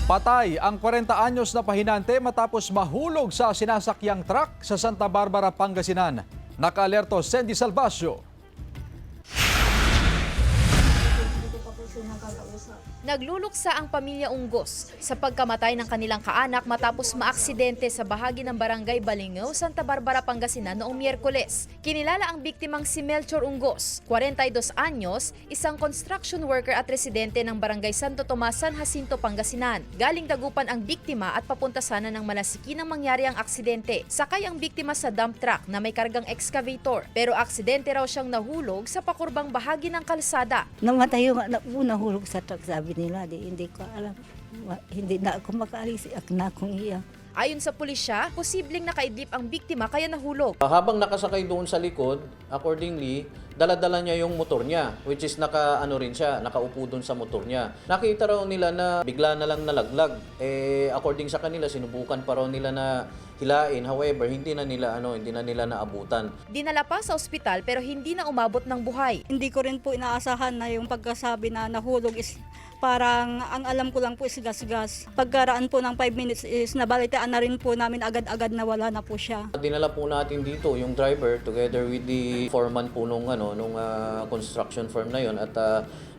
Patay ang 40 anyos na pahinante matapos mahulog sa sinasakyang truck sa Santa Barbara, Pangasinan. Naka-alerto Sandy Salvacio. Nagluluksa ang pamilya Unggos sa pagkamatay ng kanilang kaanak matapos maaksidente sa bahagi ng barangay Balingao, Santa Barbara, Pangasinan noong Miyerkules. Kinilala ang biktimang si Melchor Unggos, 42 anyos, isang construction worker at residente ng barangay Santo Tomas, San Jacinto, Pangasinan. Galing Dagupan ang biktima at papunta sana ng Malasiki nang mangyari ang aksidente. Sakay ang biktima sa dump truck na may kargang excavator, pero aksidente raw siyang nahulog sa pakurbang bahagi ng kalsada. Namatay yung nahulog sa truck, sabi nila, hindi ko alam. Hindi na ako makaalis, na akong iya. Ayon sa pulisya, posibleng nakaidlip ang biktima kaya nahulog. Habang nakasakay doon sa likod, accordingly, dala-dala niya yung motor niya, which is nakaupo doon sa motor niya. Nakita raw nila na bigla na lang nalaglag. According sa kanila, sinubukan pa raw nila na hilain. However, hindi na nila naabutan. Dinala pa sa ospital pero hindi na umabot ng buhay. Hindi ko rin po inaasahan na yung pagkasabi na nahulog is parang ang alam ko lang po is gas-gas. Pagkaraan po ng 5 minutes is nabalitaan na rin po namin agad-agad na wala na po siya. Dinala po natin dito yung driver together with the foreman po nung construction firm na yon at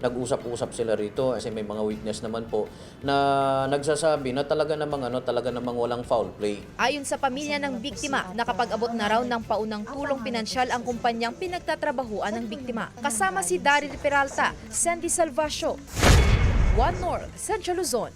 nag-usap-usap sila rito kasi may mga witness naman po na nagsasabi na talaga namang walang foul play. Ayon sa pamilya ng biktima, nakapag-abot na raw ng paunang tulong pinansyal ang kumpanyang pinagtatrabahuan ng biktima. Kasama si Daryl Peralta, Sandy Salvacio, One North, Central Luzon.